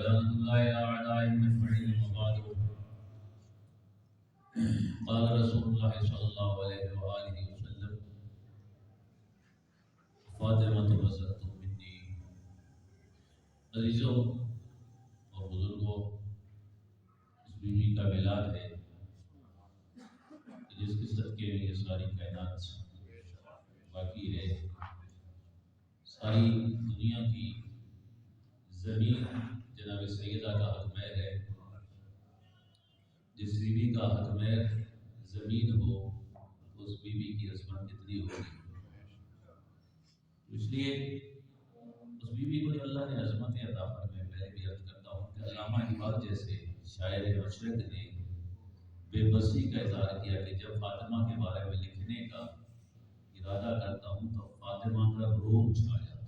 ولعنة الله على أعدائهم أجمعين. وبعد قال رسول الله صلى الله عليه وآله وسلم فاطمة بزرت مني. عزیزوں اور بزرگوں، اس بیوی کا ملاد ہے جس کے صدقے میں یہ ساری کائنات باقی ہے. ساری دنیا کی زمین جناب سیدہ کا حق مہر ہے. جس بیوی کا حق مہر زمین ہو اس بیوی کی عظمت کتنی ہوگی. اس لیے اس بیوی کو جو اللہ نے عظمت عطا فرمائے، میں بھی عرض کرتا ہوں کہ علامہ اقبال جیسے شاعر مشرق نے بے بسی کا اظہار کیا کہ جب فاطمہ کے بارے میں لکھنے کا ارادہ کرتا ہوں تو فاطمہ کا روب چھا جاتا ہے.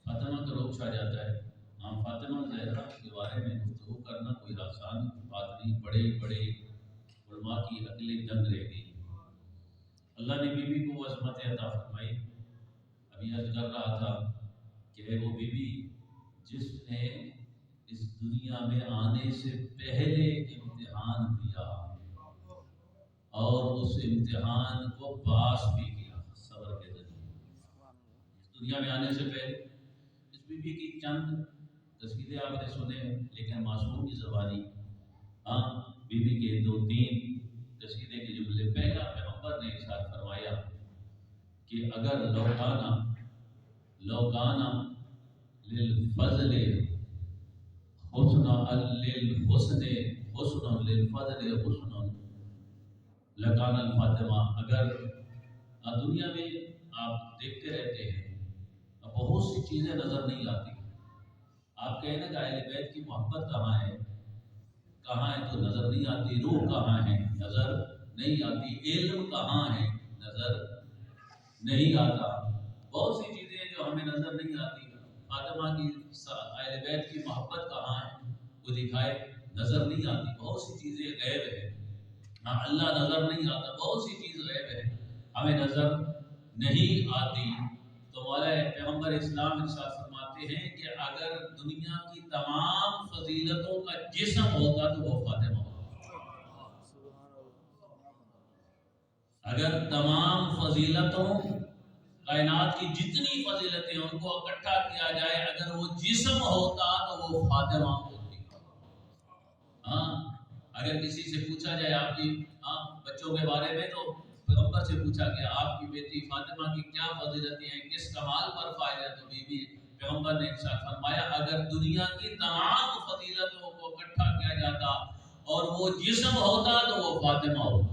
فاطمہ کا روب چھا جاتا ہے. ہاں، فاطمہ زہرا کے بارے میں گفتگو کرنا کوئی آسان بات نہیں. بڑے بڑے علماء کی عقلیں دنگ رہ گئی. اللہ نے بیوی کو وہ عظمت عطا فرمائی. ابھی عرض کر رہا تھا کہ وہ بیوی جس نے اس دنیا میں آنے سے پہلے امتحان دیا اور اس امتحان کو پاس بھی کیا صبر کے ذریعے. اس دنیا میں آنے سے پہلے اس بیوی کی چند قصیدے آپ نے سنے لیکن معصوم کی زبانی. ہاں، بیوی کے 2-3 قصیدے کے جملے. پہلا پیغمبر نے ارشاد فرمایا کہ اگر لوکانا للفضل حسن للحسن حسن للفضل حسن لکان الفاطمہ. اگر دنیا میں آپ دیکھتے رہتے ہیں بہت سی چیزیں نظر نہیں آتی. آپ کہیں نا کہ اہل بیت کی محبت کہاں ہے تو نظر نہیں آتی. روح کہاں ہے نظر نہیں آتی. علم کہاں ہے نظر نہیں آتا. بہت سی چیزیں جو ہمیں نظر نہیں آتی. فاطمہ کی اہل بیت کی محبت کہاں ہے وہ دکھائے نظر نہیں آتی. بہت سی چیزیں غیب ہے. ہاں، اللہ نظر نہیں آتا. بہت سی چیز غیب ہے ہمیں نظر نہیں آتی. تو مولا پیغمبر اسلام ارشاد فرماتے ہیں کہ اگر دنیا کی تمام فضیلتوں کا جسم ہوتا تو وہ فاطمہ ہوتا. اگر تمام فضیلتوں کائنات کی جتنی فضیلتیں ان کو اکٹھا کیا جائے اگر وہ جسم ہوتا تو وہ فاطمہ ہوتی. ہاں، اگر کسی سے پوچھا جائے آپ کی بچوں کے بارے میں تو پیغمبر سے پوچھا کہ آپ کی بیٹی فاطمہ کی کیا فضیلتیں ہیں، کس کمال پر فائز ہے، تو بی بی پیغمبر نے ارشاد فرمایا اگر دنیا کی تمام فضیلتوں کو اکٹھا کیا جاتا اور وہ جسم ہوتا تو وہ فاطمہ ہوتا.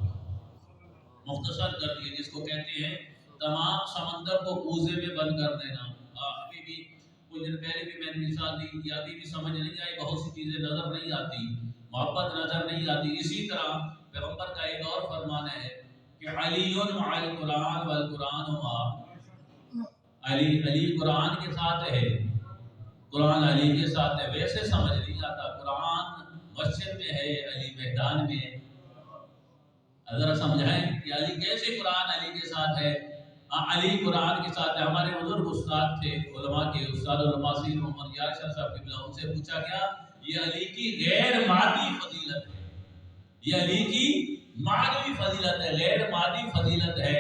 مختصر کر دیے جس کو کہتے ہیں تمام سمندر کو کوزے میں بند کر دینا. ابھی بھی کچھ دن پہلے بھی میں نے مثال دی کہ ابھی بھی سمجھ نہیں آئی. بہت سی چیزیں نظر نہیں آتی، محبت نظر نہیں آتی. اسی طرح پیغمبر کا ایک اور فرمان ہے کہ علی مع القرآن والقرآن مع علی قرآن کے ساتھ ہے، قرآن علی کے ساتھ ہے. ویسے سمجھ نہیں آتا. قرآن مسجد میں ہے، علی میدان میں ہے. ذرا سمجھائیں کہ علی کیسے قرآن علی کے ساتھ ہے. علی قرآن کے ساتھ ہے. ہمارے بزرگ استاد تھے علماء کے، استاد الرماسی محمد یار شاہ صاحب کی بلا، ان سے پوچھا گیا یہ علی کی غیر مادی فضیلت ہے. یہ علی کی معنوی فضیلت ہے، غیر مادی فضیلت ہے.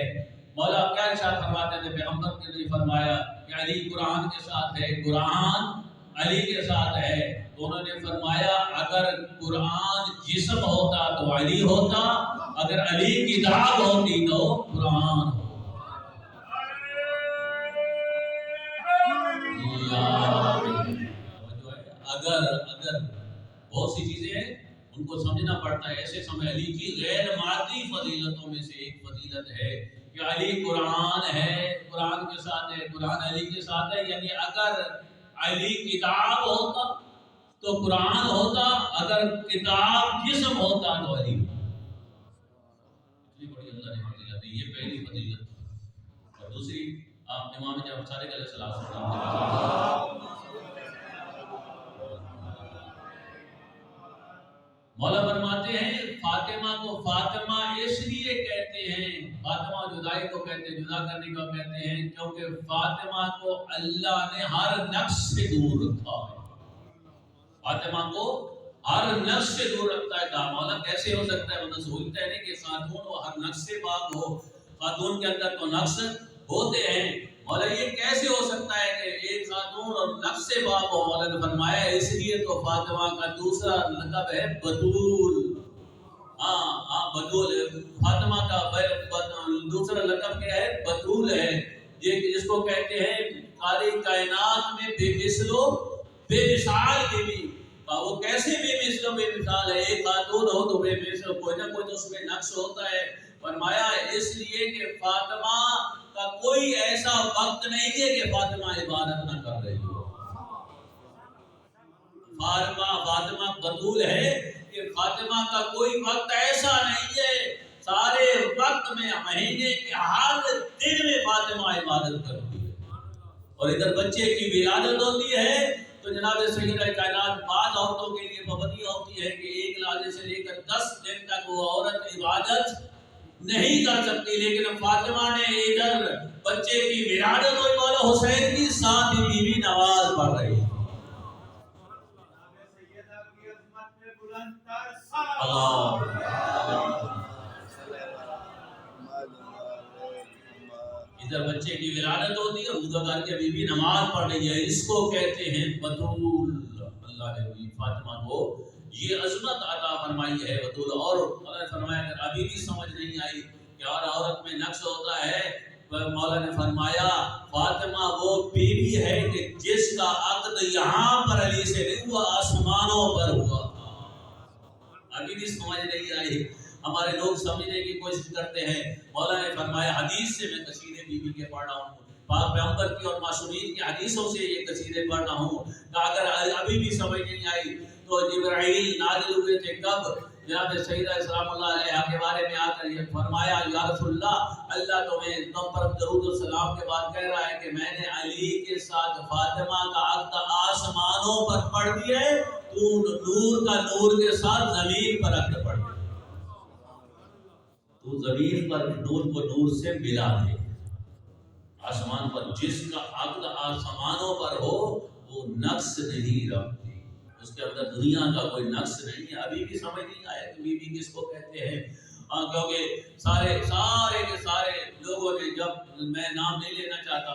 مولا کیا ارشاد فرماتے تھے پیغمبر کے لیے فرمایا کہ علی قرآن کے ساتھ ہے، قرآن علی کے ساتھ ہے. تو انہوں نے فرمایا اگر قرآن جسم ہوتا تو علی ہوتا، اگر علی کتاب ہوتی تو قرآن ہوتا. اگر بہت سی چیزیں ہیں ان کو سمجھنا پڑتا ہے. ایسے سمجھ علی کی غیر مادی فضیلتوں میں سے ایک فضیلت ہے کہ علی قرآن ہے، قرآن کے ساتھ ہے، قرآن علی کے ساتھ ہے. یعنی اگر علی کتاب ہوتا تو قرآن ہوتا، اگر کتاب جسم ہوتا تو علی ہوتا. اتنی بڑی اللہ نے فضیلت ہے. یہ پہلی فضیلت. اور دوسری آپ امام جعفر صادق علیہ السلام مولا فرماتے ہیں فاطمہ کو فاطمہ اس لیے کہتے ہیں، فاطمہ جدائی کو کہتے ہیں جدا کرنے کو کہتے ہیں، کیونکہ فاطمہ کو اللہ نے ہر نقص سے دور رکھا ہے، فاطمہ کو ہر نقص سے دور رکھتا ہے۔ کہا مولا کیسے ہو سکتا ہے؟ مطلب سوچتا ہے کہ خاتون وہ ہر نقص سے پاک ہو، خاتون کے اندر تو نقص ہوتے ہیں، مولا یہ کیسے ہو سکتا ہے کہ ایک خاتون اور نقص سے پاک ہو؟ مولا نے فرمایا اس لیے تو فاطمہ کا دوسرا لقب ہے بتول۔ بتول فاطمہ کا دوسرا لقب کیا ہے؟ بتول ہے، یہ جس کو کہتے ہیں ساری کائنات میں بے مثل و بے مثال بیوی۔ وہ کیسے بے مثل و بے مثال ہے؟ ایک خاتون ہو تو بے مثل، کوئی نہ کوئی تو اس میں نقص ہوتا ہے۔ فرمایا اس لیے کہ فاطمہ کا کوئی ایسا وقت نہیں ہے کہ فاطمہ عبادت نہ کر رہی ہو۔ فاطمہ بتول ہے کہ فاطمہ کا کوئی وقت ایسا نہیں ہے، سارے وقت میں، مہینے کے ہر دن میں فاطمہ عبادت کرتی ہے۔ اور ادھر بچے کی ولادت ہوتی ہے تو جناب سیدہ کائنات بعض عورتوں کے لیے پابندی ہوتی ہے کہ 1 لازے سے لے کر 10 دن تک وہ عورت عبادت نہیں کر سکتی، لیکن فاطمہ نے ادھر بچے کی ولادت ہوئی، مولا حسین کی ساتھ ہی بیوی نماز پڑھ رہی ہے۔ اللہ ادھر بچے کی ولادت ہوتی ہے، ادھر کر کے بیوی نماز پڑھ رہی ہے، اس کو کہتے ہیں بتول۔ اللہ نے فاطمہ کو یہ عظمت عطا فرمائی ہے بتول۔ اور اللہ نے فرمایا اگر ابھی بھی سمجھ نہیں آئی کہ ہر عورت میں نقص ہوتا ہے، مولا نے فرمایا فاطمہ وہ بیوی ہے کہ جس کا عقد یہاں پر علی سے نہیں ہوا، آسمانوں پر ہوا تھا۔ ابھی بھی سمجھ نہیں آئی، ہمارے لوگ سمجھنے کی کوشش کرتے ہیں۔ مولا نے فرمایا حدیث سے میں قصیدے بیوی کے پڑھ رہا ہوں، پاک پیغمبر کی اور معصومین کی حدیثوں سے یہ قصیدے پڑھ رہا ہوں کہ اگر ابھی بھی سمجھ نہیں آئی تو جبرائیل نازل ہوئے تھے کب؟ جناب سیدہ اسلام اللہ علیہ کے بارے میں آ کر یہ فرمایا یا رسول اللہ، اللہ تمہیں تم پر درود و سلام کے بعد کہہ رہا ہے کہ میں نے علی کے ساتھ فاطمہ کا عقد آسمانوں پر پڑھ دیا ہے، تو نور کا نور کے ساتھ زمین پر عقد پڑھ دیا، تو زمین پر نور کو نور سے ملا دے۔ آسمان پر جس کا عقد آسمانوں پر ہو وہ نقص نہیں رکھتی، اس کے اندر دنیا کا کوئی نقص نہیں ہے۔ ابھی بھی سمجھ نہیں آیا کہ بی بی کس کو کہتے ہیں، کیونکہ سارے کے سارے لوگوں نے، جب میں نام نہیں لینا چاہتا،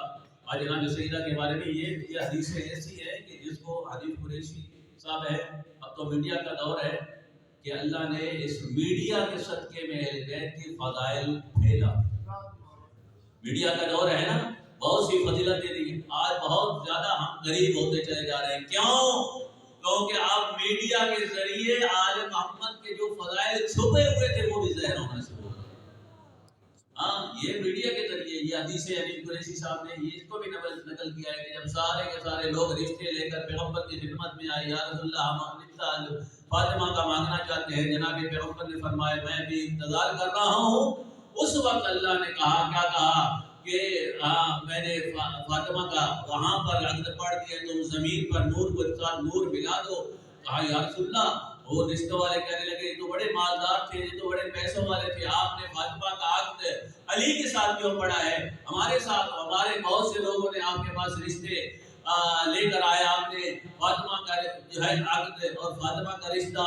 آج جناب سیدہ کے بارے میں یہ حدیث ایسی ہے کہ جس کو حدیث قریشی صاحب ہے، اب تو میڈیا کا دور ہے کہ اللہ نے اس میڈیا کے صدقے میں اہل بیت کی فضائل پھیلا۔ میڈیا کا دور ہے نا، بہت سی فضیلتیں دی، آج بہت زیادہ ہم غریب ہوتے چلے جا رہے ہیں۔ کیوں؟ کیونکہ آپ میڈیا کے ذریعے آل محمد کے جو فضائل چھپے ہوئے تھے وہ بھی ظاہر ہونا شروع ہو گئے۔ یہ میڈیا کے ذریعے یہ حدیث حنیف قریشی صاحب نے اس کو بھی نقل کیا ہے کہ جب سارے کے سارے لوگ رشتے لے کر پیغمبر کی خدمت میں آئے، یا رسول اللہ ہم رشتہ فاطمہ کا مانگنا چاہتے ہیں، جناب پیغمبر نے فرمایا میں بھی انتظار کر رہا ہوں۔ اس وقت اللہ نے کہا، کیا کہا کہ میں نے فاطمہ کا وہاں پر عقد پڑھ دیا، تم زمین پر نور کو ساتھ نور ملا دو۔ کہا یا رسول اللہ، وہ رشتے والے کہنے لگے یہ تو بڑے مالدار تھے، یہ تو بڑے پیسوں والے تھے، آپ نے فاطمہ کا عقد علی کے ساتھ کیوں پڑھا ہے؟ ہمارے ساتھ ہمارے بہت سے لوگوں نے آپ کے پاس رشتے لے کر آئے، آپ نے فاطمہ کا جو ہے عقد اور فاطمہ کا رشتہ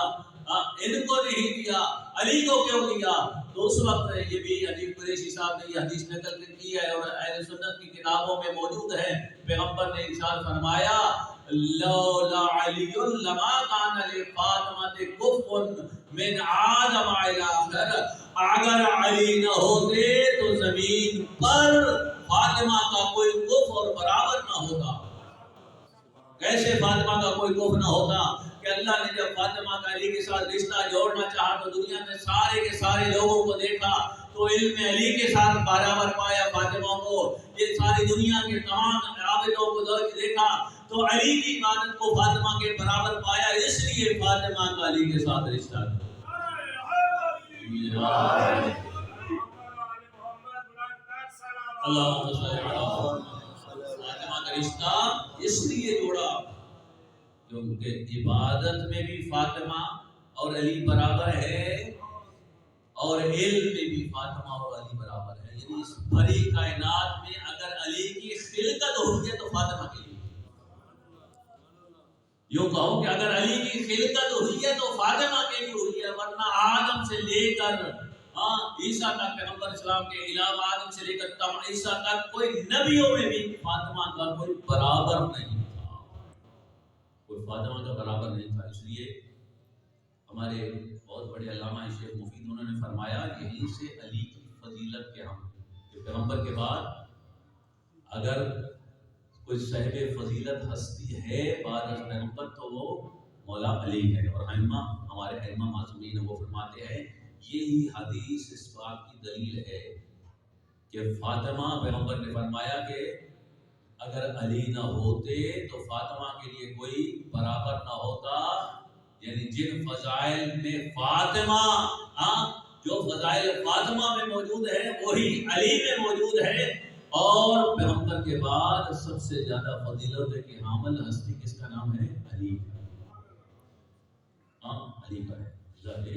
ان کو نہیں دیا، علی کو کیوں دیا؟ تو اس وقت یہ بھی عجیب قریشی صاحب نے یہ حدیث نقل کی ہے اور اہل سنت کی کتابوں میں موجود ہے۔ پیغمبر نے ارشاد فرمایا لولا علی لما کان لفاطمہ کف من آدم الی آخر، اگر علی نہ ہوتے تو زمین پر فاطمہ کا کوئی کف اور برابر نہ ہوتا۔ کیسے فاطمہ کا کوئی کف نہ ہوتا کہ اللہ نے جب فاطمہ کا علی کے ساتھ رشتہ جوڑنا چاہا تو دنیا میں سارے کے سارے لوگوں کو دیکھا تو علم علی کے ساتھ برابر پایا فاطمہ کو، یہ ساری دنیا کے تمام عابدوں کو دیکھا تو علی کی عبادت کو فاطمہ کے برابر پایا، اس لیے فاطمہ کا علی کے ساتھ رشتہ فاطمہ کا رشتہ اس لیے جوڑا کیونکہ عبادت میں بھی فاطمہ اور علی برابر ہے اور علم میں بھی فاطمہ اور علی برابر ہے۔ یعنی اس بھری کائنات میں اگر علی کی خلقت ہوئی ہے تو فاطمہ کے لیے، یوں کہو کہ اگر علی کی خلقت ہوئی ہے تو فاطمہ کے لیے ہوئی ہے، ورنہ آدم سے لے کر عیسیٰ تک، پیغمبر اسلام کے علاوہ آدم سے لے کر عیسیٰ تک کوئی نبیوں میں بھی فاطمہ کا کوئی برابر نہیں تھا، کوئی فاطمہ کا برابر نہیں تھا۔ اس لیے ہمارے بہت بڑے علامہ شیخ مفید انہوں نے فرمایا یہیں سے علی کی فضیلت کے ہم کہ پیغمبر کے بعد اگر کوئی صاحب فضیلت ہستی ہے بعد از پیغمبر تو وہ مولا علی ہے، اور ائمہ ہمارے ائمہ معصومین وہ فرماتے ہیں یہی حدیث اس بات کی دلیل ہے کہ فاطمہ، پیغمبر نے فرمایا کہ اگر علی نہ ہوتے تو فاطمہ کے لیے کوئی برابر نہ ہوتا، یعنی جن فضائل میں فاطمہ جو فضائل فاطمہ میں موجود ہے وہی علی میں موجود ہے، اور پیغمبر کے بعد سب سے زیادہ فضیلت کی حامل ہستی کس کا نام ہے؟ علی علی کا ہے۔ ذات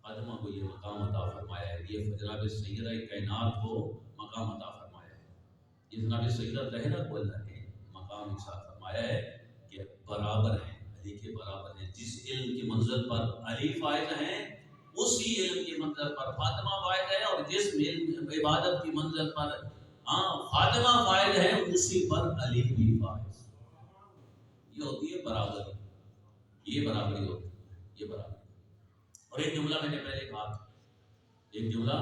فاطمہ کو یہ مقام عطا فرمایا ہے، یہ جناب سیدہ کائنات کو مقام عطا فرمایا ہے، یہ جناب سیدہ زہرا کو اللہ نے مقام عطا فرمایا ہے کہ برابر ہے، علی کے برابر ہے۔ جس علم کی منزل پر علی فائز ہیں اسی علم کی منزل پر فاطمہ فائز ہے، اور جس علم عبادت کی منزل پر فاطمہ فائز ہے اسی پر علی بھی فائز۔ یہ ہوتی ہے برابری، یہ برابری ہوتی ہے، یہ برابری۔ اور ایک جملہ میں نے پہلے کہا تھا، ایک جملہ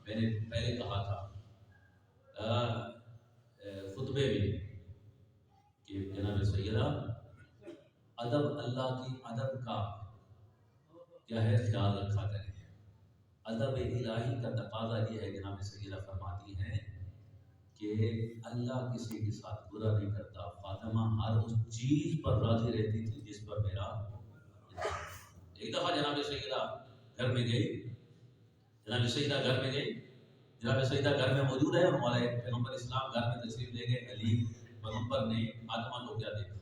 میں نے پہلے کہا تھا خطبے میں کہ جناب سیدہ ادب، اللہ کی ادب کا کیا ہے خیال رکھا کریں۔ ادب الہی کا تقاضا یہ ہے، جناب سیدہ فرماتی ہیں کہ اللہ کسی کے ساتھ برا نہیں کرتا، فاطمہ ہر اس چیز پر راضی رہتی تھی جس پر میرا۔ ایک دفعہ جناب سیدہ گھر میں گئی، جناب سیدہ گھر میں گئی، جناب سیدہ گھر میں موجود ہے، اور مولا پیغمبر اسلام گھر میں تشریف لے گئے۔ علی پیغمبر نے فاطمہ کو کیا دیکھا؟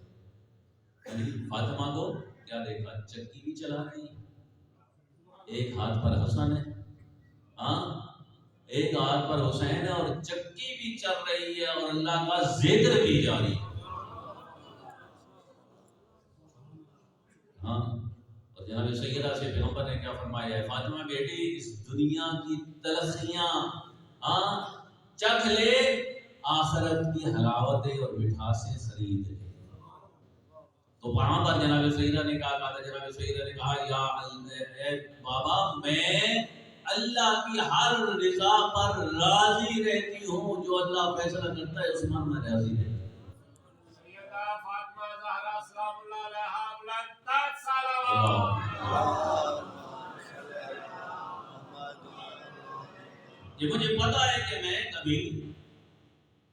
علی فاطمہ کو کیا دیکھا؟ چکی بھی چلا رہی، ایک ہاتھ پر حسن ہے، ایک ہاتھ پر حسین ہے، اور چکی بھی چل رہی ہے، اور اللہ کا ذکر بھی جاری ہے۔ اور جناب سیدہ سے پیغمبر نے کیا فرمایا ہے؟ فاطمہ بیٹی اس دنیا کی تلخیاں چکھ لے، آخرت کی حلاوتیں اور مٹھاسیں خرید لے۔ تو وہاں پر جناب سیدہ نے کہا جناب سیدہ نے کہا یا بابا میں اللہ کی ہر رضا پر راضی رہتی ہوں، جو اللہ فیصلہ کرتا ہے اس میں میں راضی رہتی ہوں۔ سیدہ فاطمہ زہرا سلام اللہ علیہا بلند تک سلام۔ یہ مجھے پتا ہے کہ میں کبھی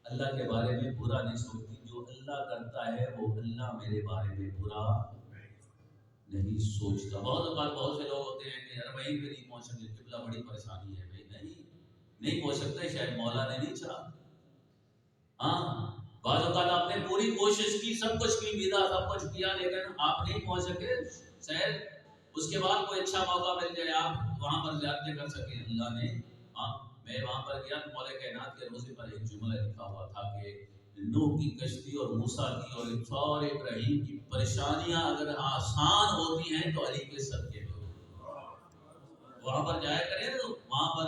اللہ کے بارے میں برا نہیں سوچتی، جو اللہ کرتا ہے وہ اللہ میرے بارے میں برا نہیں سوچتا۔ بہت اوقات بہت سے لوگ ہوتے ہیں کہ یار وہیں پہ نہیں پہنچ سکتے، قبلہ بڑی پریشانی ہے، بھائی نہیں پہنچ سکتے، شاید مولا نے نہیں چاہا۔ بعض اوقات آپ نے پوری کوشش کی، سب کچھ کی، ویزا سب کچھ کیا، لیکن آپ نہیں پہنچ سکے، شاید اس کے بعد کوئی اچھا موقع مل جائے، آپ وہاں پر زیارتیں کر سکیں۔ اللہ نے میں وہاں پر گیا تو مولا کائنات کے روزے پر ایک جملہ لکھا ہوا تھا کہ نوح کی کشتی اور موسیٰ کی اور سارے ابراہیم کی پریشانیاں اگر آسان ہوتی ہیں تو علی کے صدقے میں ہوتی۔ وہاں پر جایا کریں تو وہاں پر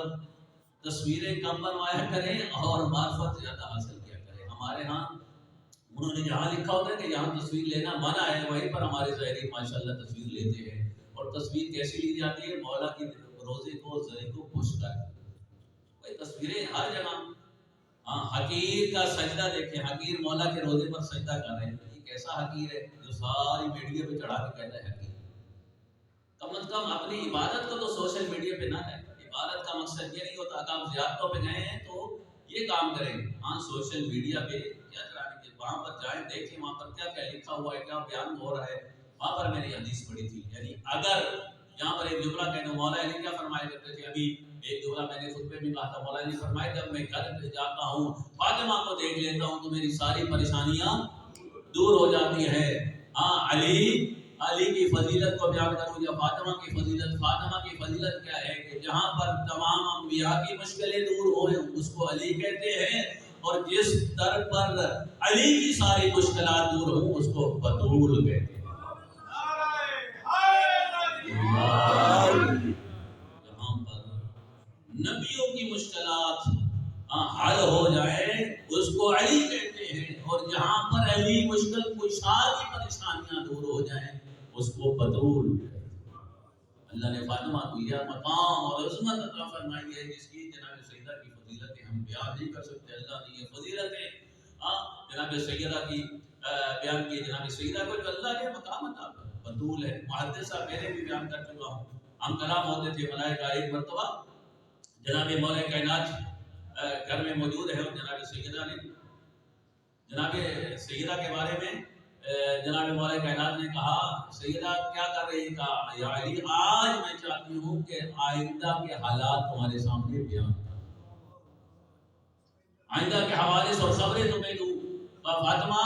تصویریں کم بنوایا کریں اور معرفت زیادہ حاصل کیا کریں۔ ہمارے ہاں انہوں نے جہاں لکھا ہوتا ہے کہ جہاں تصویر لینا منع ہے وہیں پر ہمارے ظاہری ماشاءاللہ تصویر لیتے ہیں، اور تصویر کیسی لی جاتی ہے؟ مولا کی روزے کو زری کو خوش کر کے تصویریں ہر جگہ۔ حقیر کا سجدہ دیکھیں، حقیر مولا کے روزے پر سجدہ کر رہے ہیں، یہ کیسا حقیر ہے جو ساری میڈیا پہ چڑھا کے کہتا ہے حقیر؟ کم از کم اپنی عبادت کو تو سوشل میڈیا پہ نہ کریں۔ عبادت کا مقصد یہ نہیں ہوتا کہ آپ زیارتوں پہ گئے ہیں تو یہ کام کریں، سوشل میڈیا پہ کیا چڑھانے کے، وہاں پر جائیں دیکھیں وہاں پر کیا کیا لکھا ہوا ہے، کیا بیان ہو رہا ہے۔ وہاں پر میں نے حدیث پڑھی تھی، یعنی اگر یہاں پر ایک جملہ کہنا، مولا علی کیا فرمایا کرتے تھے؟ ابھی ایک جملہ میں نے خطبے میں کہا تھا، مولا علی فرمائے جب میں گھر پہ جاتا ہوں فاطمہ کو دیکھ لیتا ہوں تو میری ساری پریشانیاں دور ہو جاتی ہے۔ علی علی کی فضیلت کو بیان کروں یا فاطمہ کی فضیلت؟ فاطمہ کی فضیلت کیا ہے کہ جہاں پر تمام انبیاء کی مشکلیں دور ہوئیں اس کو علی کہتے ہیں، اور جس در پر علی کی ساری مشکلات دور ہوں اس کو بطول کہتے ہیں۔ جہاں پر نبیوں کی مشکلات حل ہو جائے اس کو علی کہتے ہیں، اور جہاں پر علی مشکل کشا کی پریشانیاں دور ہو جائیں اس کو بطول کہتے ہیں۔ اللہ نے فاطمہ کو یہ مقام اور عظمت عطا فرمائی ہے جس کی جناب سیدہ کی فضیلتیں ہم بیان نہیں کر سکتے۔ اللہ نے یہ فضیلتیں جناب سیدہ کی بیان کی، جناب سیدہ کو جو اللہ نے مقام عطا بطول ہے۔ محدثہ پہلے بھی بیان کر چکا ہوں، ہم کلام ہوتے تھے ملائکہ ایک مرتبہ جناب مولا کائنات گھر میں موجود ہے، اور جناب سیدہ نے جناب سیدہ کے بارے میں جناب مولا کائنات نے کہا سیدہ کیا کر رہی؟ کہا یا علی آج میں چاہتی ہوں کہ آئندہ کے حالات تمہارے سامنے بیان آئندہ کے حوالے سے اور خبریں تمہیں دوں۔ فاطمہ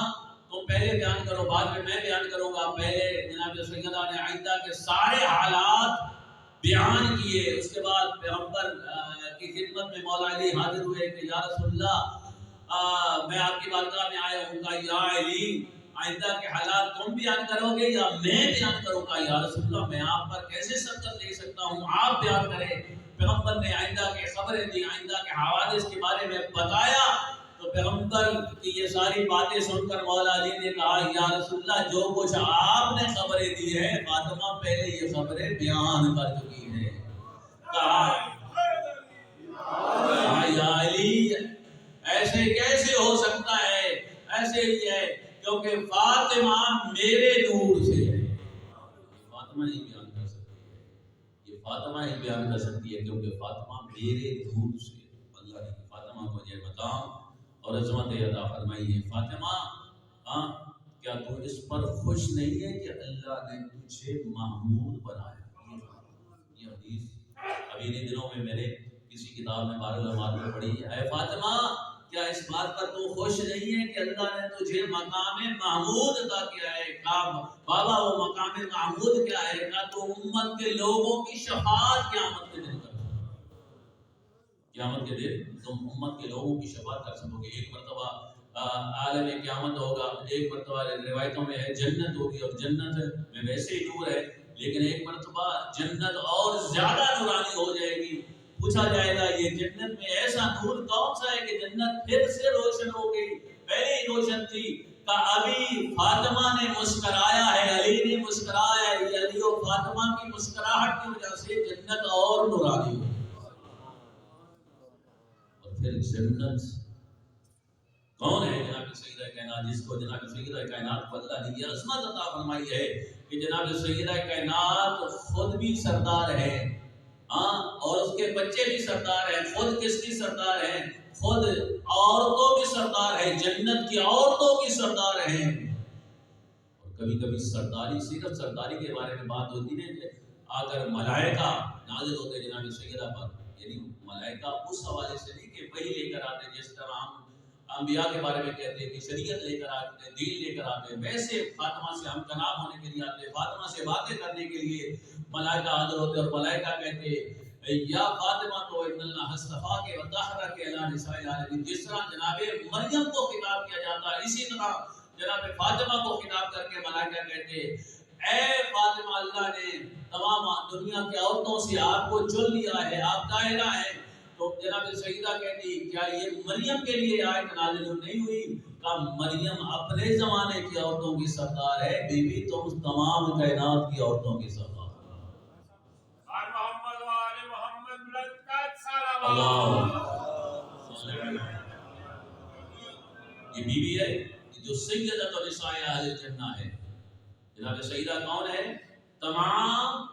تم پہلے بیان کرو، بعد میں بیان کروں گا۔ پہلے جناب سیدہ نے آئندہ کے سارے حالات بیان کیے، اس کے بعد پیغمبر کی خدمت میں مولا علی حاضر ہوئے کہ یا رسول اللہ میں آپ کی بارگاہ میں آیا ہوں گا، یا علی آئندہ کے حالات تم بیان کرو گے یا میں بیان کروں گا؟ یا رسول اللہ میں آپ پر کیسے سبقت لے سکتا ہوں، آپ بیان کریں۔ پیغمبر نے آئندہ کی خبریں دی، آئندہ کے حوادث کے بارے میں بتایا، تو پیغمبر کی یہ ساری باتیں سن کر مولا علی نے کہا یا رسول اللہ جو کچھ آپ نے خبریں دی ہے فاطمہ پہلے یہ خبریں بیان کر چکی ہے۔ کہا یا علی ایسے کیسے ہو سکتا ہے؟ ایسے ہی ہے کیونکہ فاطمہ میرے نور سے ہے۔ فاطمہ ہی بیان کر سکتی ہے، یہ فاطمہ ہی بیان کر سکتی ہے کیونکہ فاطمہ میرے نور سے ہے۔ اللہ نے فاطمہ کو یہ مقام اور عظمت عطا فرمائی ہے۔ فاطمہ کیا تو اس پر خوش نہیں ہے کہ اللہ نے تجھے محمود بنایا؟ یہ حدیث ابھی انہی دنوں میں میں نے کسی کتاب میں بارہ میں پڑھی ہے۔ اے فاطمہ کیا اس بات پر تو خوش نہیں ہے کہ اللہ نے تجھے مقام محمود عطا کیا ہے؟ کہا بابا وہ مقام محمود کیا ہے؟ کہا تو امت کے لوگوں کی شفاعت قیامت کے دن کر سکو گے، قیامت کے دن تم امت کے لوگوں کی شفاعت کر سکو گے۔ ایک مرتبہ عالم قیامت ہوگا، ایک مرتبہ روایتوں میں ہے جنت ہوگی، اور جنت میں ویسے ہی نور ہے لیکن ایک مرتبہ جنت اور زیادہ نورانی ہو جائے گی۔ پوچھا جائے گا یہ جنت میں ایسا نور کون سا ہے کہ جنت پھر سے روشن ہو گئی، پہلے ہی روشن تھی؟ کہ ابھی فاطمہ نے مسکرایا ہے، علی نے مسکرایا ہے، علی و فاطمہ کی مسکراہٹ کی وجہ سے جنت اور نورانی ہو گئی۔ اور پھر جنت کون ہے؟ جناب سیدہ کائنات، جس کو جناب سیدہ کائنات کو اللہ نے یہ عظمت عطا فرمائی ہے کہ جناب سیدہ کائنات خود بھی سردار ہے، اور اس کے بچے بھی سردار ہیں۔ خود کس کی سردار ہیں؟ خود عورتوں کی سردار ہے، جنت کی عورتوں کی سردار ہیں۔ اور کبھی کبھی سرداری صرف سرداری کے بارے میں بات ہوتی ہے کہ اگر ملائکہ نازل ہوتے جناب سیدہ پر، یعنی ملائکہ اس حوالے سے نہیں کہ وہی لے کر آتے جس طرح ہم انبیاء کے بارے میں کہتے ہیں کہ شریعت لے کر آتے ہیں، دین لے کر آتے ہیں، ویسے فاطمہ سے ہم کلام ہونے کے لیے آتے ہیں، فاطمہ سے باتیں کرنے کے لیے ملائکہ حاضر ہوتے، اور ملائکہ کہتے یا فاطمہ تو ان اللہ اصطفاک وطہرک علی نساء العالمین۔ جس طرح جناب مریم کو خطاب کیا جاتا ہے اسی طرح جناب فاطمہ کو خطاب کر کے ملائکہ کہتے اے فاطمہ اللہ نے تمام دنیا کی عورتوں سے آپ کو چن لیا ہے، آپ طاہرہ ہیں۔ تو جناب سیدہ کہتی کیا یہ مریم کے لیے آیت نازل نہیں ہوئی؟ کہ مریم اپنے زمانے کی عورتوں کی سردار ہے، بی بی تم تمام کائنات کی عورتوں کی سردار۔ یہ بی بی ہے جو سیدۃ نساء اہل الجنہ ہے۔ جناب سیدہ کون ہے؟ تمام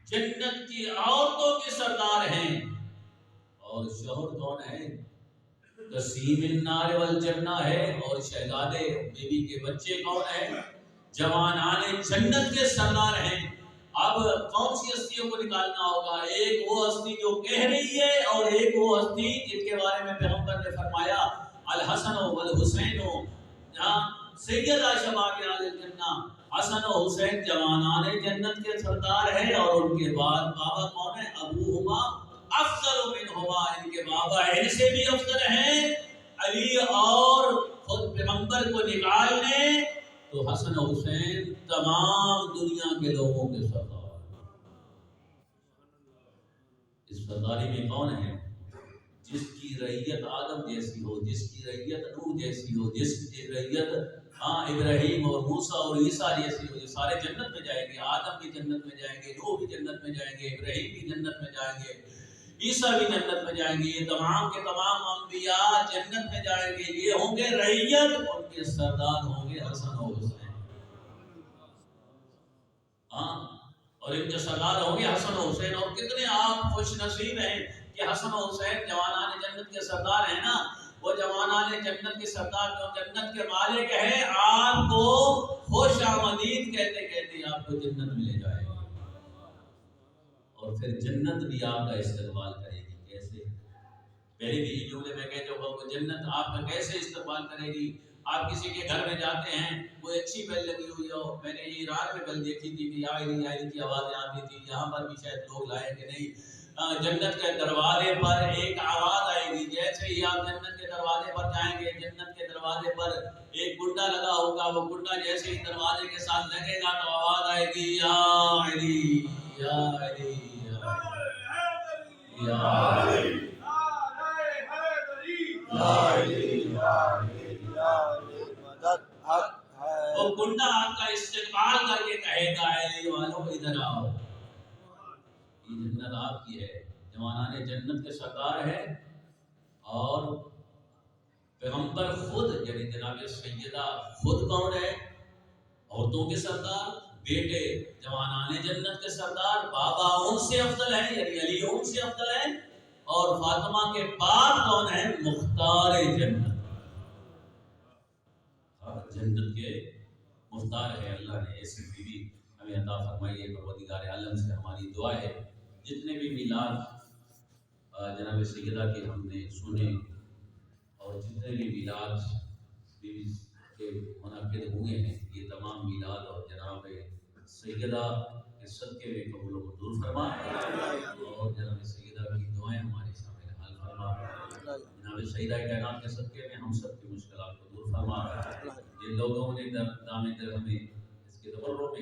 جنت کی عورتوں کی سردار ہیں۔ اور شوہر کون ہے؟ قسیم النار والجنہ ہے۔ اور شہزادے بیوی کے بچے کون ہیں؟ جوانان جنت کے سردار ہیں۔ اب کون سی ہستیوں کو نکالنا ہوگا؟ ایک وہ ہستی جو کہہ رہی ہے، اور ایک وہ ہستی جن کے بارے میں پیغمبر نے فرمایا الحسن والحسین سیدہ شباب اہل الجنہ، حسن و حسین جوانان جنت کے سردار ہیں، اور ان کے بعد بابا کون ہے؟ ابوہما افضل منہما، ان کے بابا علی سے بھی افضل ہیں، علی اور خود پیغمبر کو نکال لیں تو حسن و حسین تمام دنیا کے لوگوں کے سردار۔ اس سرداری میں کون ہے؟ جس کی رعیت آدم جیسی ہو، جس کی رعیت نوح جیسی ہو، جس کی رعیت ابراہیم اور موسیٰ اور عیسیٰ جیسی ہو، یہ سارے جنت میں جائیں گے۔ آدم بھی جنت میں جائیں گے، نوح بھی جنت میں جائیں گے، ابراہیم بھی جنت میں جائیں گے، عیسیٰ بھی جنت میں جائیں گے، یہ تمام کے تمام انبیاء جنت میں جائیں گے۔ یہ ہوں گے رعیت، ان کے سردار ہوں گے حسن و حسین، اور ان کے سردار ہوں گے حسن و حسین۔ اور کتنے آپ خوش نصیب ہیں کہ حسن و حسین جوانان جنت کے سردار ہیں نا۔ وہ جوانان جنت کے سردار جو جنت کے مالک ہیں، آپ کو خوش آمدید کہتے کہتے آپ کو جنت میں لے جائے گا، اور پھر جنت بھی آپ کا استقبال کرے گی۔ کیسے؟ پہلے بھی یہ جملے میں کہتا ہوں کہ جنت آپ کا کیسے استقبال کرے گی۔ آپ کسی کے گھر میں جاتے ہیں، کوئی اچھی بیل لگی ہوئی ہو، میں نے یہ ایران میں بیل دیکھی تھی کہ یا علی کی آوازیں آتی تھی، یہاں پر بھی شاید لوگ لائیں کہ نہیں، جنت کے دروازے پر ایک آواز آئے گی۔ جیسے ہی آپ جنت کے دروازے پر جائیں گے، جنت کے دروازے پر ایک گنڈا لگا ہوگا، وہ گنڈا جیسے ہی دروازے کے ساتھ لگے گا تو آواز آئے گی، یا علی یا علی یا علی۔ وہ گنڈا آپ کا استقبال کر کے کہے گا، علی والوں ادھر آؤ۔ یہ جنت آپ کی ہے، جوانان جنت کے سردار ہے، اور پیغمبر خود یعنی جناب سیدہ خود کون ہے؟ عورتوں کے سردار، بیٹے جوانان جنت کے سردار، بابا ان سے افضل ہے یعنی علی ان سے افضل ہے، اور فاطمہ کے بعد کون ہے؟ مختار جنت، جنت کے مختار ہے۔ اللہ نے ایسی بیوی ہمیں عطا فرمائی ہے۔ پروردگار عالم سے ہماری دعا ہے جتنے بھی میلاد جناب سیدہ کے ہم نے سنے، اور جتنے بھی میلاد بیوی کے منعقد ہوئے ہیں، یہ تمام میلاد اور جناب سیدہ کے صدقے میں قبول و منظور فرما، اور جناب سیدہ کی دعائیں ہمارے سامنے حل فرما۔ جناب سیدہ کائنات کے صدقے میں ہم سب کی مشکلات کو دور فرما۔ جن لوگوں نے دام در ہمیں اس کے تبرک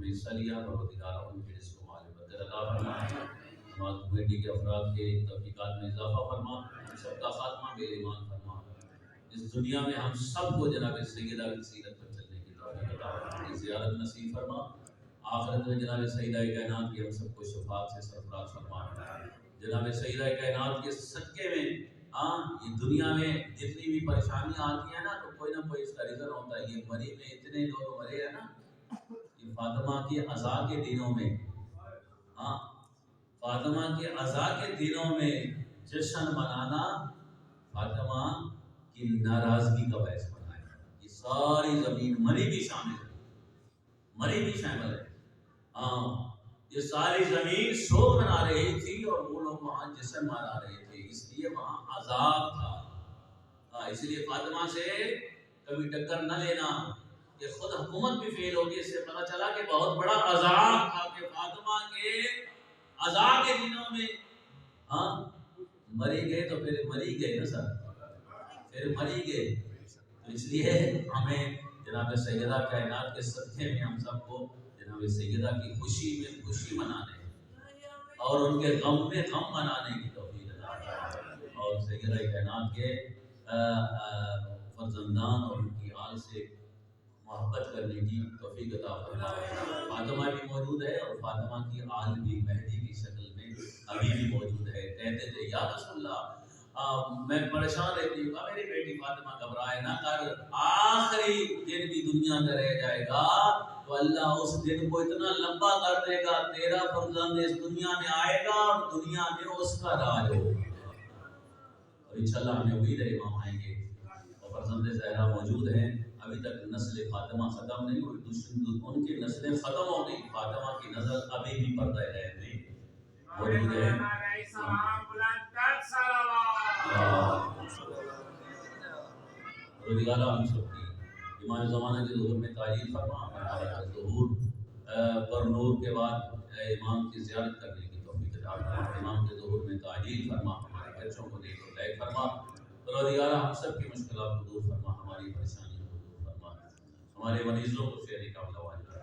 میں حصہ لیا، پروردگار ان کے رزق و مال بدر عطا فرما، نماز کمیٹی کے افراد کے توفیقات میں اضافہ فرما، سب کا خاتمہ بے ایمان فرما۔ اس دنیا میں ہم سب کو جناب سیدہ کی سیرت پر چلنے کی توفیق عطا فرما، زیارت نصیب فرما۔ آخرت میں جناب سیدہ کائنات کی ہم سب کو شفاعت سے سرفراز فرما۔ جناب سیدہ کائنات کے صدقے میں یہ دنیا میں جتنی بھی پریشانیاں آتی ہیں نا، تو کوئی نہ کوئی اس کا ریزن ہوتا ہے۔ یہ مری میں اتنے لوگ مرے ہیں نا، یہ فاطمہ کے عزا کے دنوں میں، فاطمہ کے عزا کے دنوں میں جشن منانا فاطمہ کی ناراضگی کا باعث بنا ہے۔ یہ ساری زمین مری بھی شامل ہے، مری بھی شامل ہے، یہ ساری زمین شوق منا رہی تھی، اور وہ لوگ وہاں جشن منا رہے تھے، اس لیے وہاں عذاب تھا۔ اس لیے فاطمہ سے کبھی ٹکر نہ لینا، کہ خود حکومت بھی فیل ہوگی، اس سے پتہ چلا کہ بہت بڑا عذاب تھا کہ فاطمہ کے عذاب کے دنوں میں مری گئے، تو پھر مری گئے نا سر، پھر مری گئے۔ تو اس لیے ہمیں جناب سیدہ کائنات کے صدقے میں ہم سب کو جناب سیدہ کی خوشی میں خوشی منانے اور ان کے غم میں غم منانے کی توفیق عطا فرمائے، اور سیدہ کائنات کے فرزندان اور ان کی آل سے محبت کرنے کی توفیق عطا فرمائے۔ فاطمہ بھی موجود ہے، اور فاطمہ کی آل بھی مہدی کی شکل میں ابھی بھی موجود ہے۔ کہتے تھے یا رسول اللہ، میں پریشان رہتی ہوں، میری بیٹی فاطمہ گھبرائے نہ کر، آخری دن بھی دنیا میں رہ جائے گا تو اللہ اس دن کو اتنا لمبا کر دے گا، تیرا فرزند اس دنیا میں آئے گا اور دنیا میں اس کا راج ہوگا۔ اور انشاءاللہ ہمیں امید ہے امام آئیں گے، اور فرزند زہرا موجود ہیں، ابھی تک نسل فاطمہ ختم نہیں ہوئی، ان کی نسلیں ختم ہو گئی، فاطمہ کی نسل ابھی بھی پردہ عین میں موجود ہے۔ روزگارہ ہم سب کی امام زمانہ کے ظہور میں تعجیل فرما، ہمارے ظہور پر نور کے بعد امام کی زیارت کرنے کی توفیق عطا فرما، امام کے ظہور میں تعجیل فرما، ہمارے بچوں کو نیک و لائق فرما، پروردگار ہم سب کی مشکلات کو دور فرما، ہماری پریشانیوں کو دور فرما، ہمارے مریضوں کو شفا عطا فرما۔